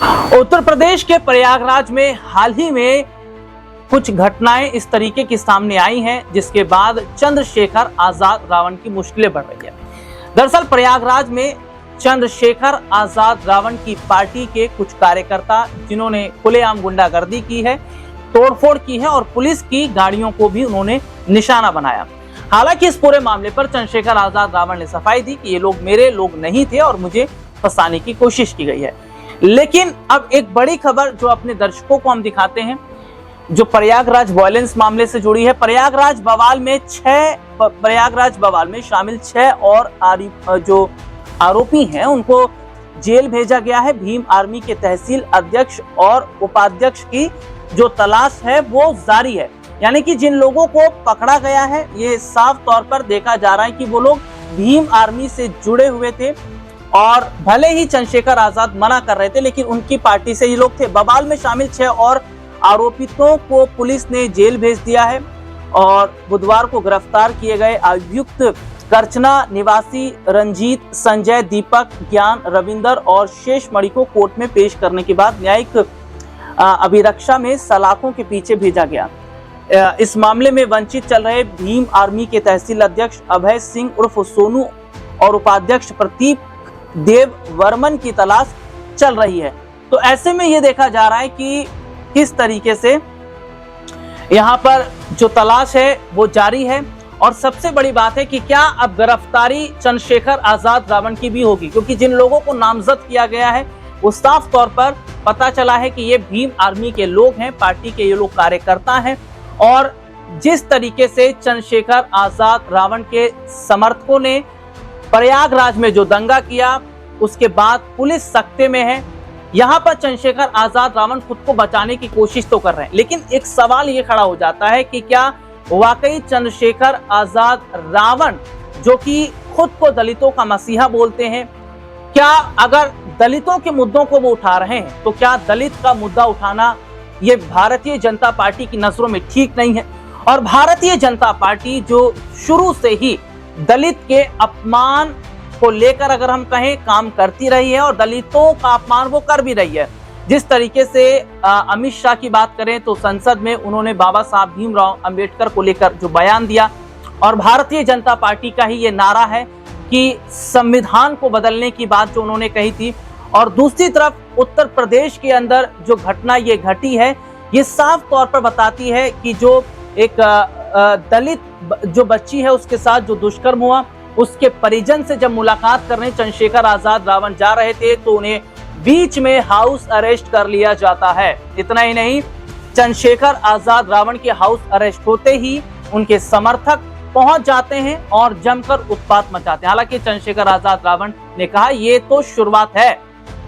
उत्तर प्रदेश के प्रयागराज में हाल ही में कुछ घटनाएं इस तरीके की सामने आई हैं, जिसके बाद चंद्रशेखर आजाद रावण की मुश्किलें बढ़ रही है। दरअसल प्रयागराज में चंद्रशेखर आजाद रावण की पार्टी के कुछ कार्यकर्ता, जिन्होंने खुलेआम गुंडागर्दी की है, तोड़फोड़ की है और पुलिस की गाड़ियों को भी उन्होंने निशाना बनाया। हालांकि इस पूरे मामले पर चंद्रशेखर आजाद रावण ने सफाई दी कि ये लोग मेरे लोग नहीं थे और मुझे फंसाने की कोशिश की गई है। लेकिन अब एक बड़ी खबर जो अपने दर्शकों को हम दिखाते हैं, जो प्रयागराज वायलेंस मामले से जुड़ी है। प्रयागराज बवाल में शामिल 6 और जो आरोपी हैं उनको जेल भेजा गया है। भीम आर्मी के तहसील अध्यक्ष और उपाध्यक्ष की जो तलाश है वो जारी है। यानी कि जिन लोगों को पकड़ा गया है, ये साफ तौर पर देखा जा रहा है कि वो लोग भीम आर्मी से जुड़े हुए थे और भले ही चंद्रशेखर आजाद मना कर रहे थे, लेकिन उनकी पार्टी से ये लोग थे। बवाल में शामिल 6 और आरोपितों को पुलिस ने जेल भेज दिया है और बुधवार को गिरफ्तार किए गए अभियुक्त करचना निवासी रंजीत, संजय, दीपक, ज्ञान, रविंदर और शेषमणि को कोर्ट में पेश करने के बाद न्यायिक अभिरक्षा में सलाखों के पीछे भेजा गया। इस मामले में वंचित चल रहे भीम आर्मी के तहसील अध्यक्ष अभय सिंह उर्फ सोनू और उपाध्यक्ष प्रतीक देव वर्मन की तलाश चल रही है। तो ऐसे में ये देखा जा रहा है कि किस तरीके से यहाँ पर जो तलाश है वो जारी है। और सबसे बड़ी बात है कि क्या अब गिरफ्तारी चंद्रशेखर आजाद रावण की भी होगी, क्योंकि जिन लोगों को नामजद किया गया है वो साफ तौर पर पता चला है कि ये भीम आर्मी के लोग हैं, पार्टी के ये लोग कार्यकर्ता हैं। और जिस तरीके से चंद्रशेखर आजाद रावण के समर्थकों ने प्रयागराज में जो दंगा किया, उसके बाद पुलिस सख्ते में है। यहाँ पर चंद्रशेखर आजाद रावण खुद को बचाने की कोशिश तो कर रहे हैं, लेकिन एक सवाल ये खड़ा हो जाता है कि क्या वाकई चंद्रशेखर आजाद रावण, जो कि खुद को दलितों का मसीहा बोलते हैं, क्या अगर दलितों के मुद्दों को वो उठा रहे हैं तो क्या दलित का मुद्दा उठाना ये भारतीय जनता पार्टी की नजरों में ठीक नहीं है? और भारतीय जनता पार्टी जो शुरू से ही दलित के अपमान को लेकर अगर हम कहें काम करती रही है और दलितों का अपमान वो कर भी रही है। जिस तरीके से अमित शाह की बात करें तो संसद में उन्होंने बाबा साहब भीमराव अंबेडकर को लेकर जो बयान दिया, और भारतीय जनता पार्टी का ही ये नारा है कि संविधान को बदलने की बात जो उन्होंने कही थी। और दूसरी तरफ उत्तर प्रदेश के अंदर जो घटना ये घटी है, ये साफ तौर पर बताती है कि जो एक दलित जो बच्ची है उसके साथ जो दुष्कर्म हुआ, उसके परिजन से जब मुलाकात करने चंद्रशेखर आजाद रावण जा रहे थे तो उन्हें बीच में हाउस अरेस्ट कर लिया जाता है। इतना ही नहीं, चंद्रशेखर आजाद रावण के हाउस अरेस्ट होते ही उनके समर्थक पहुंच जाते हैं और जमकर उत्पात मचाते हैं। हालांकि चंद्रशेखर आजाद रावण ने कहा ये तो शुरुआत है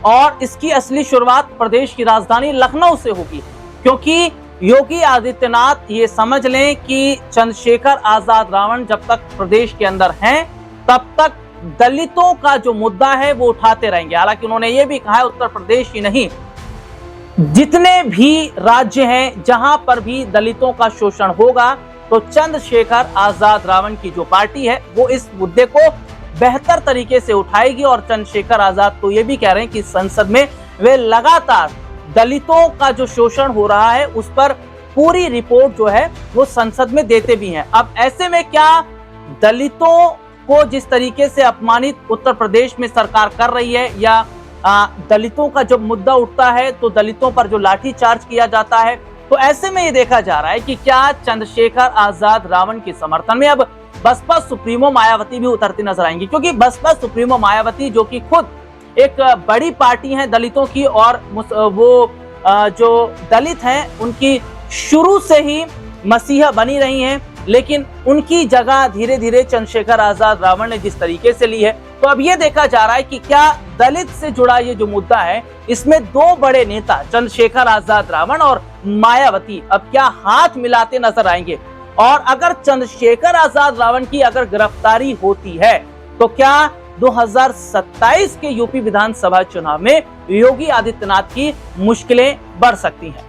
और इसकी असली शुरुआत प्रदेश की राजधानी लखनऊ से होगी, क्योंकि योगी आदित्यनाथ ये समझ लें कि चंद्रशेखर आजाद रावण जब तक प्रदेश के अंदर हैं तब तक दलितों का जो मुद्दा है वो उठाते रहेंगे। हालांकि उन्होंने ये भी कहा है उत्तर प्रदेश ही नहीं, जितने भी राज्य हैं जहां पर भी दलितों का शोषण होगा तो चंद्रशेखर आजाद रावण की जो पार्टी है वो इस मुद्दे को बेहतर तरीके से उठाएगी। और चंद्रशेखर आजाद तो ये भी कह रहे हैं कि संसद में वे लगातार दलितों का जो शोषण हो रहा है उस पर पूरी रिपोर्ट जो है वो संसद में देते भी हैं। अब ऐसे में क्या दलितों को जिस तरीके से अपमानित उत्तर प्रदेश में सरकार कर रही है, या दलितों का जब मुद्दा उठता है तो दलितों पर जो लाठीचार्ज किया जाता है, तो ऐसे में ये देखा जा रहा है कि क्या चंद्रशेखर आजाद रावण के समर्थन में अब बसपा सुप्रीमो मायावती भी उतरती नजर आएंगी। क्योंकि बसपा सुप्रीमो मायावती जो कि खुद एक बड़ी पार्टी है दलितों की, और वो जो दलित हैं उनकी शुरू से ही मसीहा बनी रही हैं, लेकिन उनकी जगह धीरे धीरे चंद्रशेखर आजाद रावण ने जिस तरीके से ली है, तो अब ये देखा जा रहा है कि क्या दलित से जुड़ा ये जो मुद्दा है इसमें 2 बड़े नेता चंद्रशेखर आजाद रावण और मायावती अब क्या हाथ मिलाते नजर आएंगे। और अगर चंद्रशेखर आजाद रावण की अगर गिरफ्तारी होती है तो क्या 2027 के यूपी विधानसभा चुनाव में योगी आदित्यनाथ की मुश्किलें बढ़ सकती हैं।